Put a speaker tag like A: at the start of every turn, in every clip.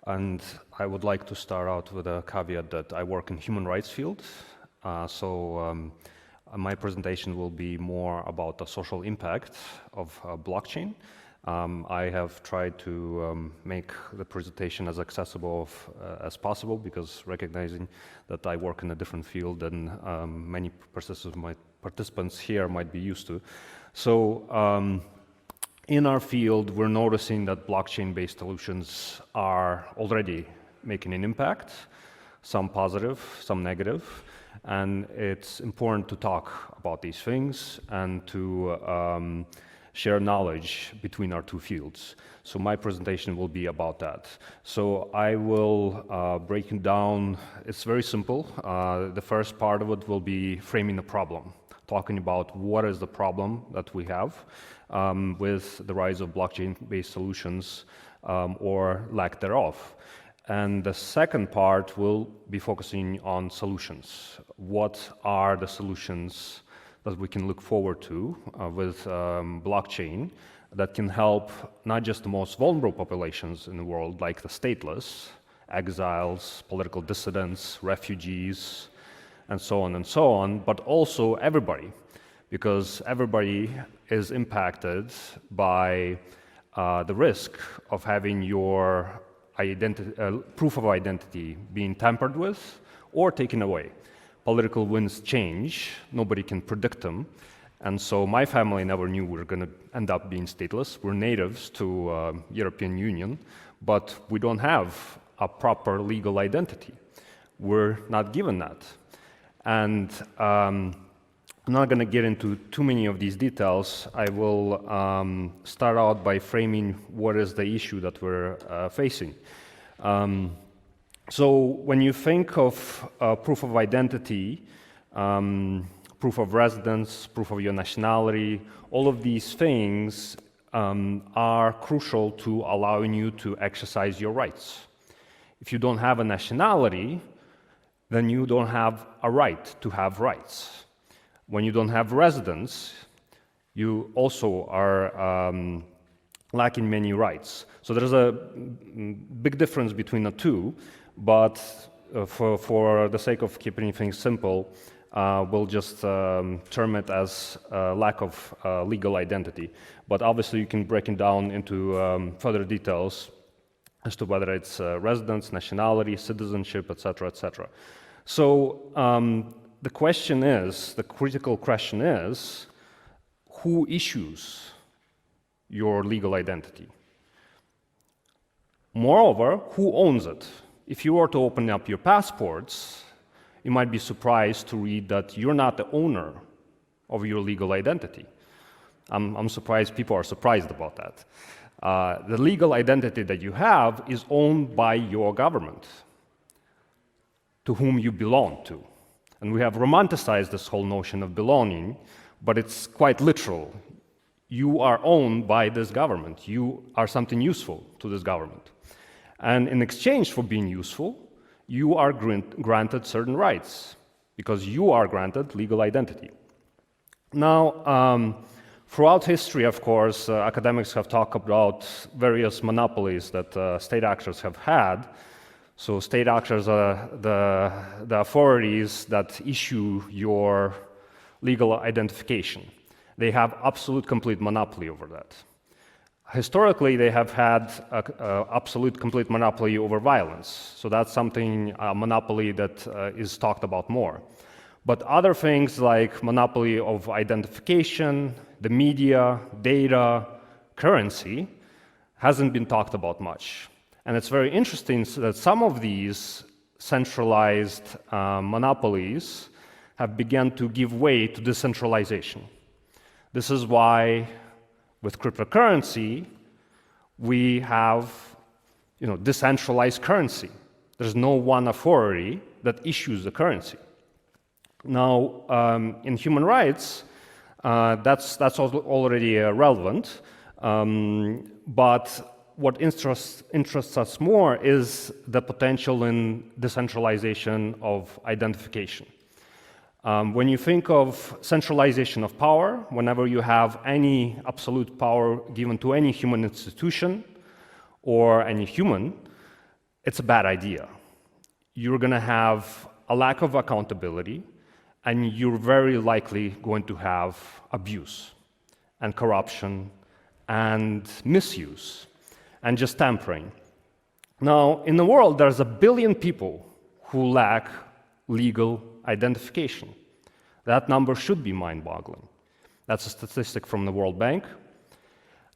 A: And I would like to start out with a caveat that I work in human rights field. My presentation will be more about the social impact of blockchain. I have tried to make the presentation as accessible as possible, because recognizing that I work in a different field than many participants here might be used to. So in our field, we're noticing that blockchain-based solutions are already making an impact, some positive, some negative, and it's important to talk about these things and to share knowledge between our two fields. So my presentation will be about that. So I will break it down. It's very simple. The first part of it will be framing the problem, talking about what is the problem that we have with the rise of blockchain-based solutions or lack thereof. And the second part will be focusing on solutions. What are the solutions that we can look forward to with blockchain that can help not just the most vulnerable populations in the world, like the stateless, exiles, political dissidents, refugees, and so on, but also everybody, because everybody is impacted by the risk of having your proof of identity being tampered with or taken away. Political winds change, nobody can predict them, and so my family never knew we were going to end up being stateless. We're natives to European Union, but we don't have a proper legal identity. We're not given that. And I'm not going to get into too many of these details. I will start out by framing what is the issue that we're facing. So when you think of proof of identity, proof of residence, proof of your nationality, all of these things are crucial to allowing you to exercise your rights. If you don't have a nationality, then you don't have a right to have rights. When you don't have residence, you also are lacking many rights. So there's a big difference between the two, but for the sake of keeping things simple, we'll just term it as lack of legal identity. But obviously you can break it down into further details as to whether it's residence, nationality, citizenship, etc., etc. So the question is, the critical question is, who issues your legal identity? Moreover, who owns it? If you were to open up your passports, you might be surprised to read that you're not the owner of your legal identity. I'm surprised people are surprised about that. The legal identity that you have is owned by your government, to whom you belong to. And we have romanticized this whole notion of belonging, but it's quite literal. You are owned by this government. You are something useful to this government. And in exchange for being useful, you are granted certain rights, because you are granted legal identity. Now, throughout history, of course, academics have talked about various monopolies that state actors have had. So state actors are the authorities that issue your legal identification. They have absolute complete monopoly over that. Historically, they have had absolute complete monopoly over violence. So that's something, a monopoly that is talked about more. But other things like monopoly of identification, the media, data, currency, hasn't been talked about much. And it's very interesting that some of these centralized monopolies have begun to give way to decentralization. This is why with cryptocurrency, we have decentralized currency. There's no one authority that issues the currency. Now, in human rights, that's already relevant, but what interests us more is the potential in decentralization of identification. When you think of centralization of power, whenever you have any absolute power given to any human institution or any human, it's a bad idea. You're going to have a lack of accountability, and you're very likely going to have abuse and corruption and misuse and just tampering. Now, in the world, there's 1 billion people who lack legal identification. That number should be mind-boggling. That's a statistic from the World Bank.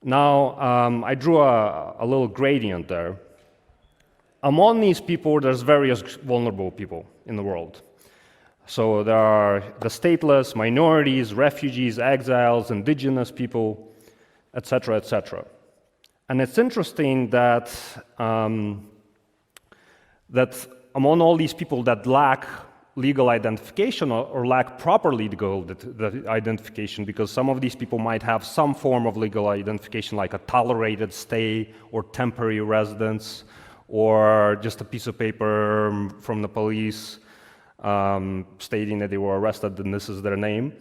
A: Now, I drew a little gradient there. Among these people, there's various vulnerable people in the world. So there are the stateless, minorities, refugees, exiles, indigenous people, etc., etc. And it's interesting that that among all these people that lack legal identification or lack proper legal identification, because some of these people might have some form of legal identification, like a tolerated stay or temporary residence, or just a piece of paper from the police stating that they were arrested and this is their name.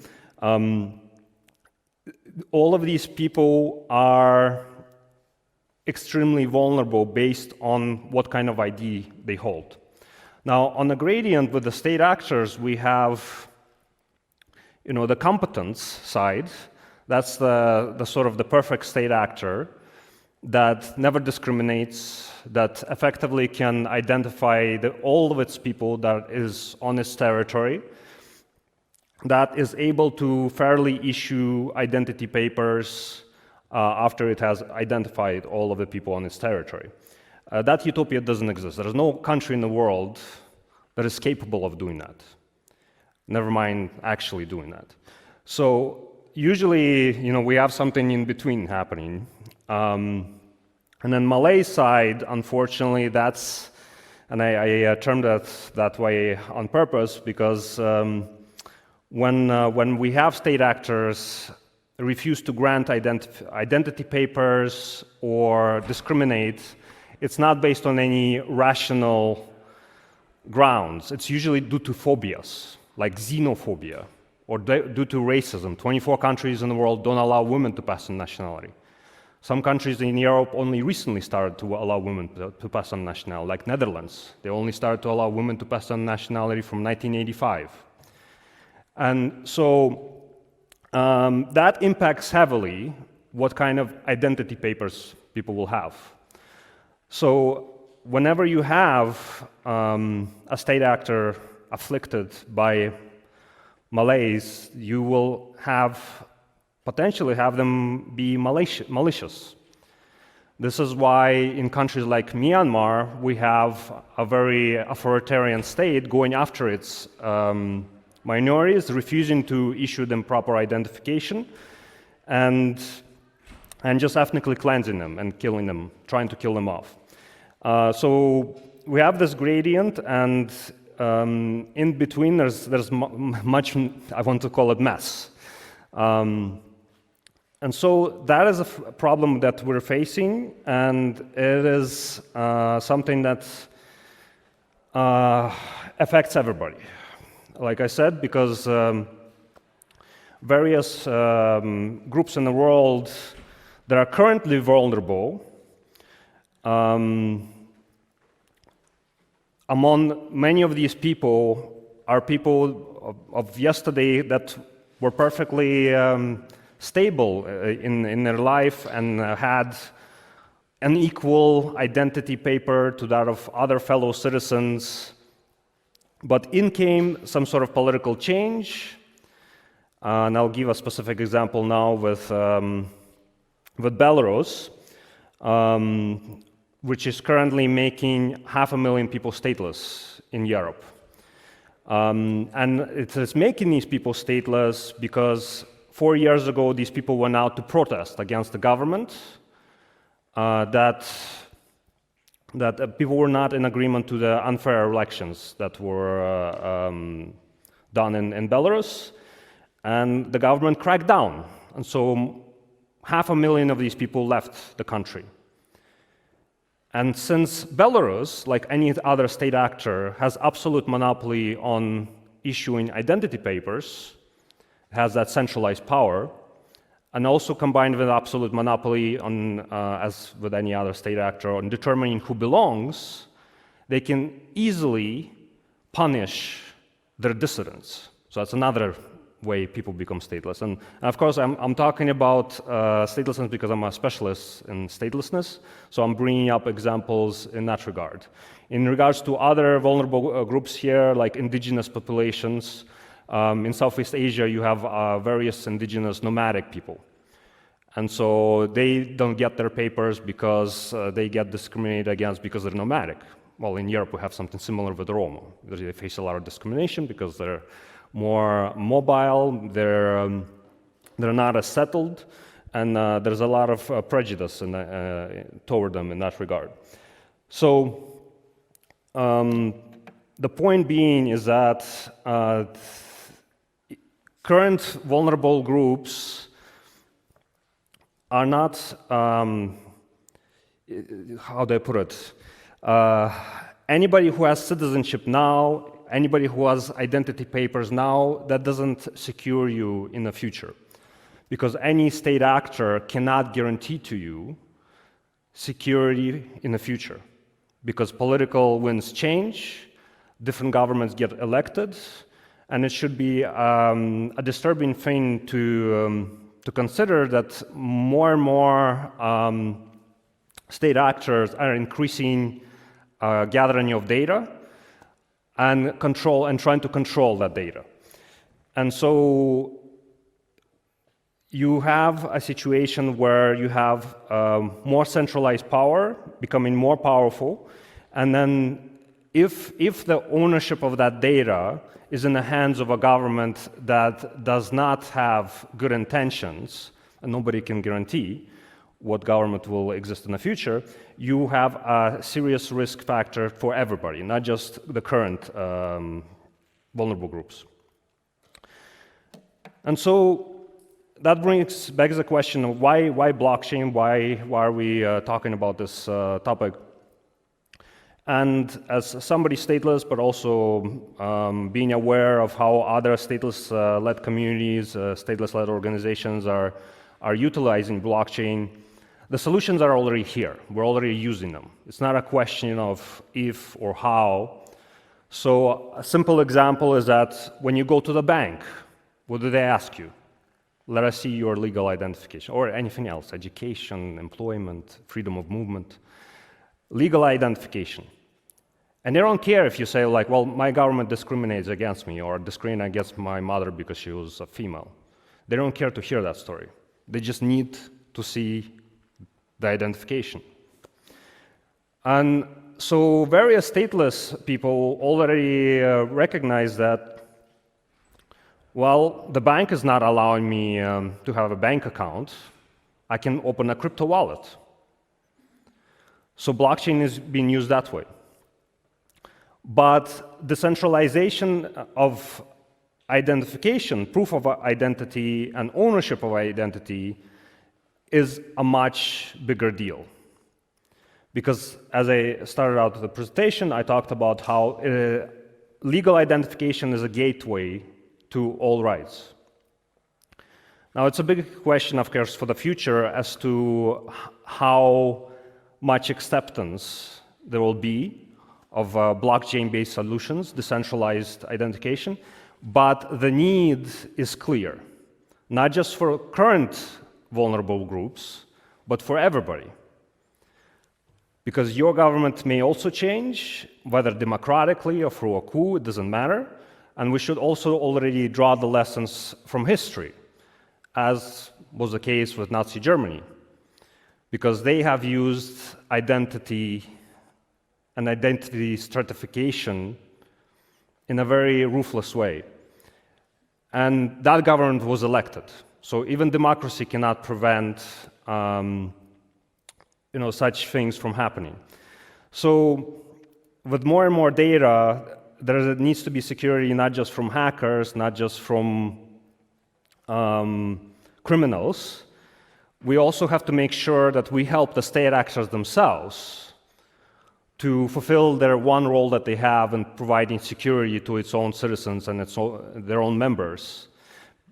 A: All of these people are extremely vulnerable based on what kind of ID they hold. Now, on the gradient with the state actors, we have, the competence side. That's the sort of the perfect state actor that never discriminates, that effectively can identify all of its people that is on its territory, that is able to fairly issue identity papers after it has identified all of the people on its territory. That utopia doesn't exist. There is no country in the world that is capable of doing that. Never mind actually doing that. So usually, we have something in between happening. And then Malay side, unfortunately, that's, and I termed it that way on purpose because when we have state actors refuse to grant identity papers or discriminate, it's not based on any rational grounds. It's usually due to phobias, like xenophobia, or due to racism. 24 countries in the world don't allow women to pass on nationality. Some countries in Europe only recently started to allow women to pass on nationality, like Netherlands. They only started to allow women to pass on nationality from 1985. And so that impacts heavily what kind of identity papers people will have. So whenever you have a state actor afflicted by malaise, you will potentially have them be malicious. This is why in countries like Myanmar, we have a very authoritarian state going after its minorities, refusing to issue them proper identification, and just ethnically cleansing them and killing them, trying to kill them off. So we have this gradient, and in between there's much, I want to call it mess. And so that is a problem that we're facing, and it is something that affects everybody. Like I said, because various groups in the world that are currently vulnerable, among many of these people are people of yesterday that were perfectly stable in their life and had an equal identity paper to that of other fellow citizens. But in came some sort of political change, and I'll give a specific example now with Belarus, which is currently making 500,000 people stateless in Europe. And it is making these people stateless because 4 years ago, these people went out to protest against the government, that people were not in agreement to the unfair elections that were done in Belarus, and the government cracked down. And so 500,000 of these people left the country. And since Belarus, like any other state actor, has absolute monopoly on issuing identity papers, has that centralized power, and also combined with absolute monopoly on, as with any other state actor, on determining who belongs, they can easily punish their dissidents. So that's another way people become stateless. And of course, I'm talking about statelessness because I'm a specialist in statelessness, so I'm bringing up examples in that regard. In regards to other vulnerable groups here, like indigenous populations, in Southeast Asia, you have various indigenous nomadic people. And so they don't get their papers because they get discriminated against because they're nomadic. Well, in Europe, we have something similar with Roma. They face a lot of discrimination because they're more mobile, they're not as settled, and there's a lot of prejudice toward them in that regard. So the point being is that current vulnerable groups are not, how do I put it? Anybody who has citizenship now, anybody who has identity papers now, that doesn't secure you in the future. Because any state actor cannot guarantee to you security in the future. Because political winds change, different governments get elected, and it should be a disturbing thing to consider that more and more state actors are increasing gathering of data and trying to control that data. And so you have a situation where you have more centralized power becoming more powerful, and then if the ownership of that data is in the hands of a government that does not have good intentions, and nobody can guarantee what government will exist in the future, you have a serious risk factor for everybody, not just the current vulnerable groups. And so that begs the question of why blockchain, why are we talking about this topic? And as somebody stateless, but also being aware of how other stateless-led communities, stateless-led organizations are utilizing blockchain, the solutions are already here. We're already using them. It's not a question of if or how. So a simple example is that when you go to the bank, what do they ask you? Let us see your legal identification, or anything else, education, employment, freedom of movement. Legal identification. And they don't care if you say, like, well, my government discriminates against me, or discriminates against my mother because she was a female. They don't care to hear that story. They just need to see the identification. And so various stateless people already recognize that, well, the bank is not allowing me to have a bank account. I can open a crypto wallet. So blockchain is being used that way. But decentralization of identification, proof of identity, and ownership of identity is a much bigger deal. Because as I started out the presentation, I talked about how legal identification is a gateway to all rights. Now, it's a big question, of course, for the future as to how much acceptance there will be of blockchain-based solutions, decentralized identification, but the need is clear, not just for current vulnerable groups, but for everybody. Because your government may also change, whether democratically or through a coup, it doesn't matter, and we should also already draw the lessons from history, as was the case with Nazi Germany, because they have used identity and identity stratification in a very ruthless way. And that government was elected. So even democracy cannot prevent such things from happening. So with more and more data, there needs to be security not just from hackers, not just from criminals. We also have to make sure that we help the state actors themselves to fulfill their one role that they have in providing security to its own citizens and their own members,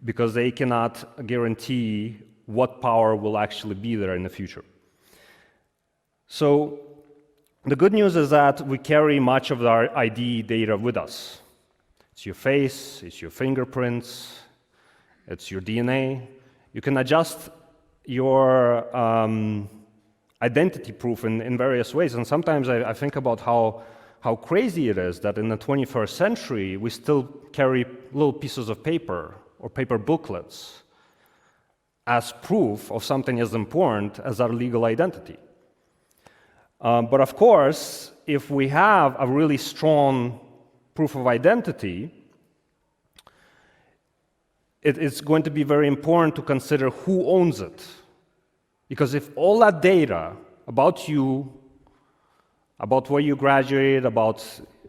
A: because they cannot guarantee what power will actually be there in the future. So The good news is that we carry much of our ID data with us. It's your face, it's your fingerprints, it's your DNA. You can adjust your identity proof in various ways, and sometimes I think about how crazy it is that in the 21st century we still carry little pieces of paper or paper booklets as proof of something as important as our legal identity. But of course, if we have a really strong proof of identity, it's going to be very important to consider who owns it. Because if all that data about you, about where you graduated, about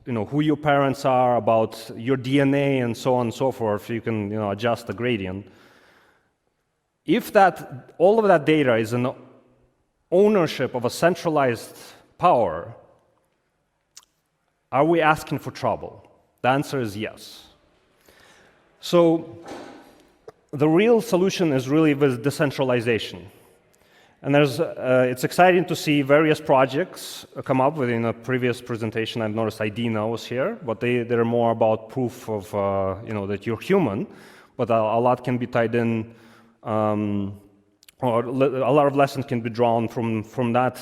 A: who your parents are, about your DNA, and so on and so forth, you can adjust the gradient. If all of that data is in ownership of a centralized power, are we asking for trouble? The answer is yes. So the real solution is really with decentralization. And it's exciting to see various projects come up. Within a previous presentation, I've noticed IDENA was here, but they're more about proof of that you're human. But a lot can be tied in, or a lot of lessons can be drawn from that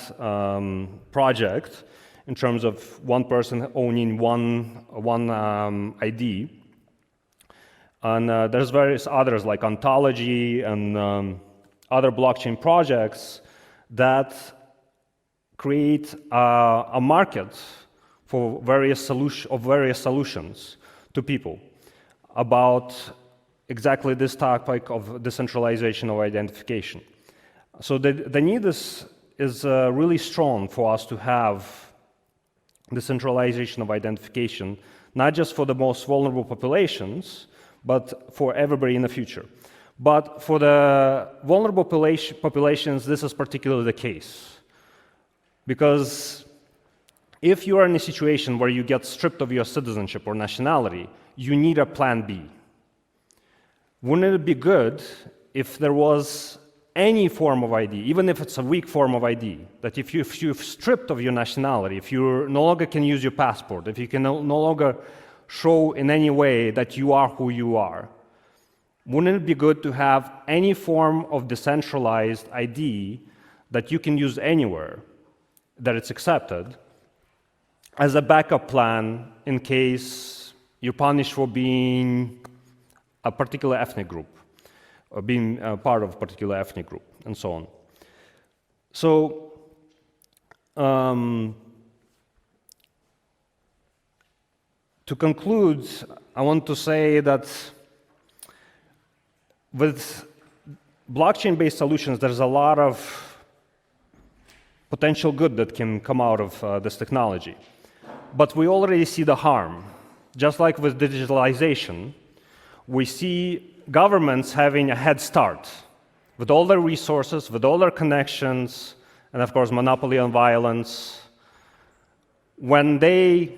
A: project in terms of one person owning one ID. And there's various others like ontology and other blockchain projects that create a market for various solutions to people about exactly this topic of decentralization of identification. So the need is really strong for us to have decentralization of identification, not just for the most vulnerable populations, but for everybody in the future. But for the vulnerable populations, this is particularly the case. Because if you are in a situation where you get stripped of your citizenship or nationality, you need a plan B. Wouldn't it be good if there was any form of ID, even if it's a weak form of ID, that if you're stripped of your nationality, if you no longer can use your passport, if you can no longer show in any way that you are who you are, wouldn't it be good to have any form of decentralized ID that you can use anywhere, that it's accepted, as a backup plan in case you're punished for being a particular ethnic group, or being part of a particular ethnic group, and so on. So, to conclude, I want to say that with blockchain-based solutions, there's a lot of potential good that can come out of this technology. But we already see the harm. Just like with digitalization, we see governments having a head start with all their resources, with all their connections, and of course, monopoly on violence. When they,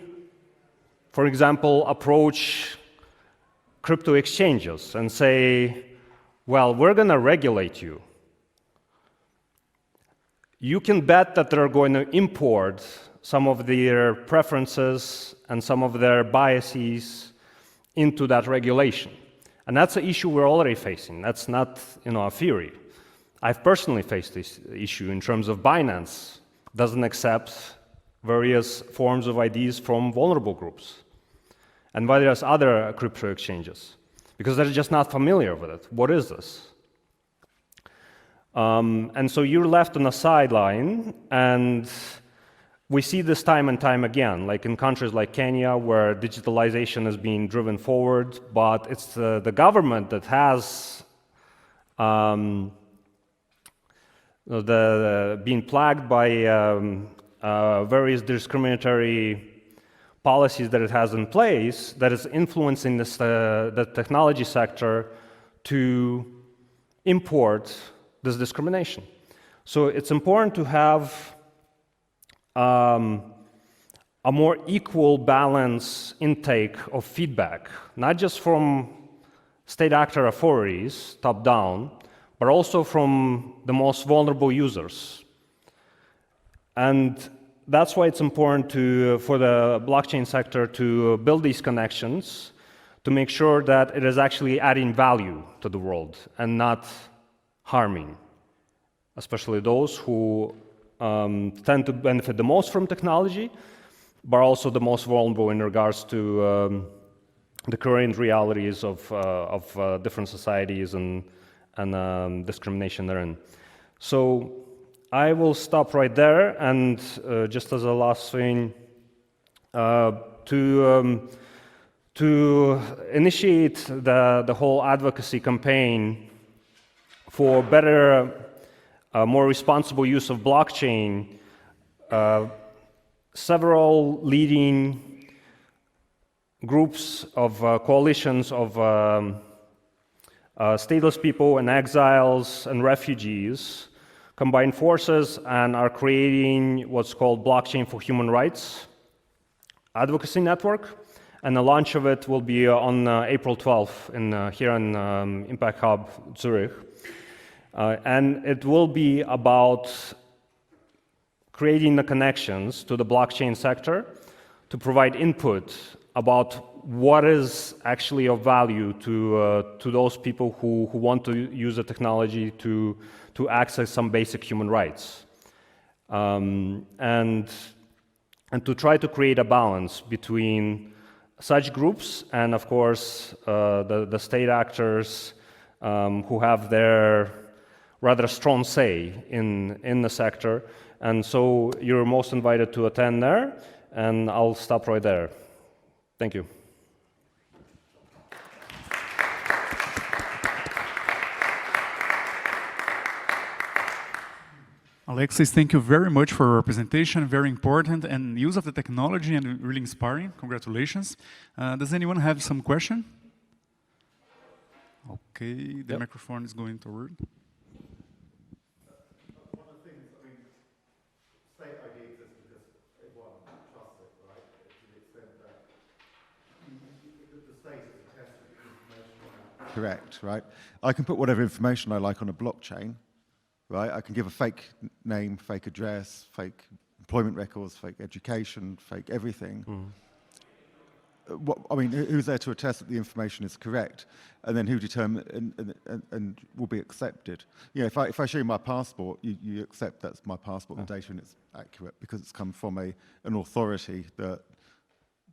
A: for example, approach crypto exchanges and say, well, we're going to regulate you, you can bet that they're going to import some of their preferences and some of their biases into that regulation. And that's an issue we're already facing. That's not a theory. I've personally faced this issue in terms of Binance doesn't accept various forms of IDs from vulnerable groups. And various other crypto exchanges, because they're just not familiar with it. What is this? And so you're left on the sideline, and we see this time and time again, like in countries like Kenya, where digitalization is being driven forward, but it's the government that has been plagued by various discriminatory policies that it has in place that is influencing the technology sector to import this discrimination. So it's important to have a more equal balance intake of feedback, not just from state actor authorities, top down, but also from the most vulnerable users. And that's why it's important for the blockchain sector to build these connections to make sure that it is actually adding value to the world and not harming, especially those who tend to benefit the most from technology, but also the most vulnerable in regards to the current realities of different societies and discrimination therein. So I will stop right there, and just as a last thing, to initiate the whole advocacy campaign for better, more responsible use of blockchain, several leading groups of coalitions of stateless people and exiles and refugees combine forces and are creating what's called Blockchain for Human Rights Advocacy Network. And the launch of it will be on April 12th here in Impact Hub, Zurich. And it will be about creating the connections to the blockchain sector to provide input about what is actually of value to those people who want to use the technology to access some basic human rights. And to try to create a balance between such groups and, of course, the state actors who have their rather strong say in the sector. And so you're most invited to attend there, and I'll stop right there. Thank you.
B: Aleksejs, thank you very much for your presentation, very important, and use of the technology and really inspiring. Congratulations. Does anyone have some question? Okay, the microphone is going toward.
C: One of the things, I mean, state ID exists because everyone trusts it, right? To the extent that the state is a test of information. Correct, right? I can put whatever information I like on a blockchain. Right, I can give a fake name, fake address, fake employment records, fake education, fake everything. I mean, who's there to attest that the information is correct, and then who determine and will be accepted? You know, if I show you my passport, you accept that's my passport, the data, and it's accurate because it's come from an authority that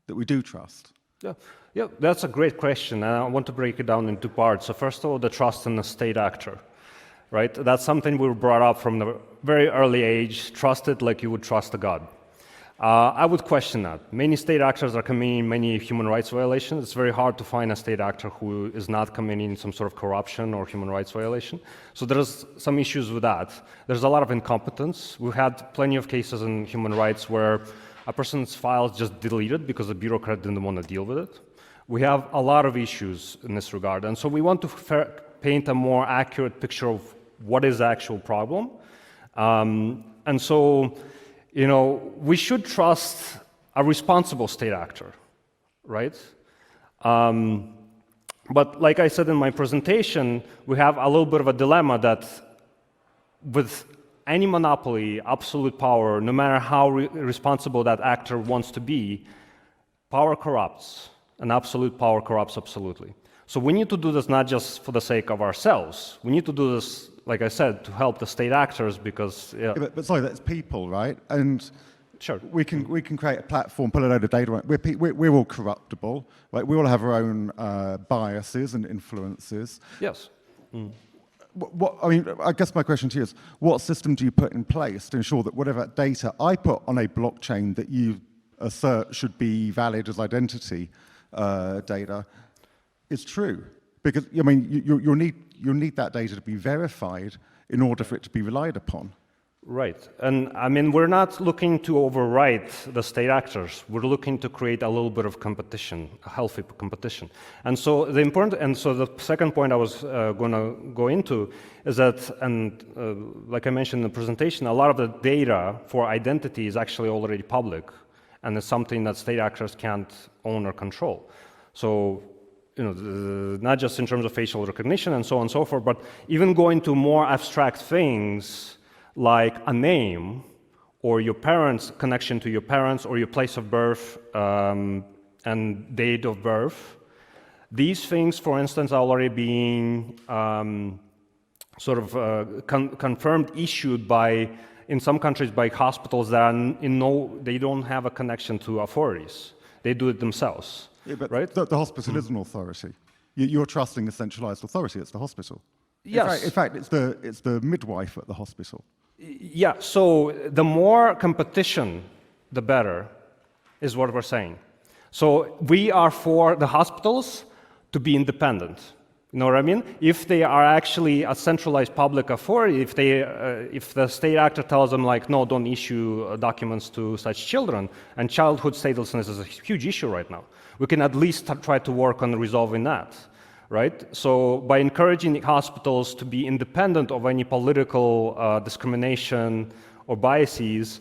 C: we do trust.
A: Yeah, that's a great question, and I want to break it down into parts. So first of all, the trust in the state actor. Right? That's something we were brought up from the very early age, trusted like you would trust a god. I would question that. Many state actors are committing many human rights violations. It's very hard to find a state actor who is not committing some sort of corruption or human rights violation. So there's some issues with that. There's a lot of incompetence. We've had plenty of cases in human rights where a person's file is just deleted because the bureaucrat didn't want to deal with it. We have a lot of issues in this regard. And so we want to paint a more accurate picture of what is the actual problem. And so, you know, we should trust a responsible state actor, right? But like I said in my presentation, we have a little bit of a dilemma that with any monopoly, absolute power, no matter how responsible that actor wants to be, power corrupts, and absolute power corrupts absolutely. So we need to do this not just for the sake of ourselves. We need to do this, like I said, to help the state actors because... Yeah,
C: but sorry, that's people, right? And
A: sure,
C: we can create a platform, put a load of data on it. We're all corruptible, right? We all have our own biases and influences.
A: Yes.
C: I mean, I guess my question to you is, what system do you put in place to ensure that whatever data I put on a blockchain that you assert should be valid as identity data is true? Because, I mean, you'll need that data to be verified in order for it to be relied upon.
A: Right. And I mean, we're not looking to overwrite the state actors. We're looking to create a little bit of competition, a healthy competition. And so the second point I was going to go into is that, and like I mentioned in the presentation, a lot of the data for identity is actually already public, and it's something that state actors can't own or control. So, you know, not just in terms of facial recognition and so on and so forth, but even going to more abstract things like a name or your parents' connection to your parents, or your place of birth and date of birth. These things, for instance, are already being sort of confirmed, issued by, in some countries, by hospitals that are they don't have a connection to authorities. They do it themselves,
C: Yeah, but
A: right?
C: the hospital is an authority. You're trusting a centralized authority. It's the hospital.
A: Yes.
C: In fact, it's the midwife at the hospital.
A: Yeah, so the more competition, the better, is what we're saying. So we are for the hospitals to be independent. You know what I mean? If they are actually a centralized public authority, if the state actor tells them like, no, don't issue documents to such children, and childhood statelessness is a huge issue right now, we can at least try to work on resolving that, right? So by encouraging hospitals to be independent of any political discrimination or biases,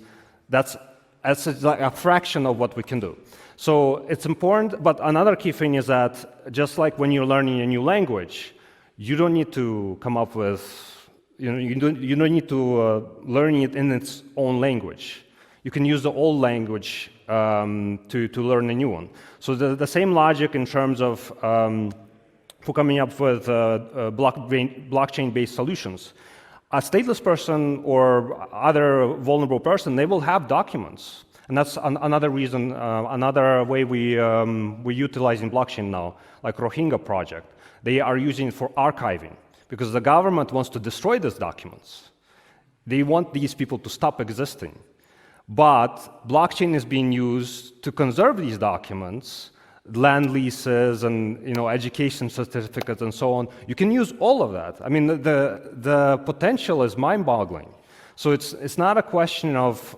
A: that's like a fraction of what we can do. So it's important, but another key thing is that just like when you're learning a new language, you don't need to come up with, you don't need to learn it in its own language. You can use the old language to learn a new one. So the same logic in terms of for coming up with blockchain-based solutions. A stateless person or other vulnerable person, they will have documents. And that's another reason, another way we're utilizing blockchain now, like Rohingya project. They are using it for archiving because the government wants to destroy these documents. They want these people to stop existing. But blockchain is being used to conserve these documents, land leases and education certificates and so on. You can use all of that. I mean, the potential is mind-boggling. So it's not a question of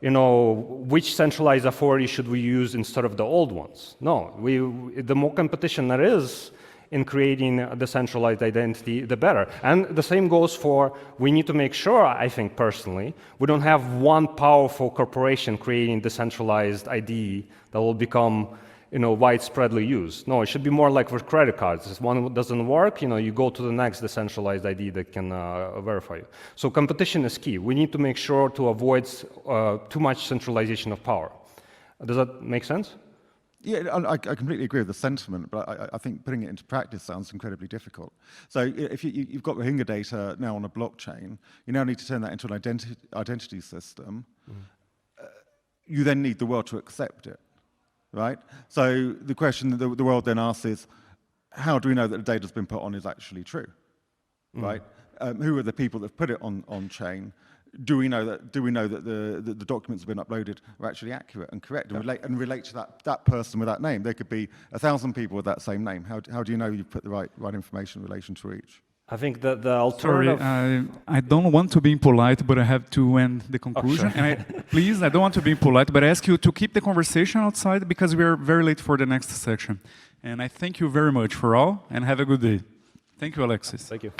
A: which centralized authority should we use instead of the old ones. No, the more competition there is in creating a decentralized identity, the better. And the same goes for, we need to make sure, I think personally, we don't have one powerful corporation creating decentralized ID that will become widespreadly used. No, it should be more like with credit cards. If one doesn't work, you go to the next decentralized ID that can verify you. So competition is key. We need to make sure to avoid too much centralization of power. Does that make sense?
C: Yeah, I completely agree with the sentiment, but I think putting it into practice sounds incredibly difficult. So if you've got Rohingya data now on a blockchain, you now need to turn that into an identity system. You then need the world to accept it. Right? So the question that the world then asks is, how do we know that the data that's been put on is actually true? Right? Who are the people that have put it on chain? Do we know that the documents that have been uploaded are actually accurate and correct and relate to that person with that name? There could be 1,000 people with that same name. How do you know you've put the right information in relation to each?
A: I think that the alternative...
B: Sorry, I don't want to be impolite, but I have to end the conclusion.
A: Oh, sure.
B: Please, I don't want to be impolite, but I ask you to keep the conversation outside because we are very late for the next section. And I thank you very much for all, and have a good day. Thank you, Aleksejs.
A: Thank you.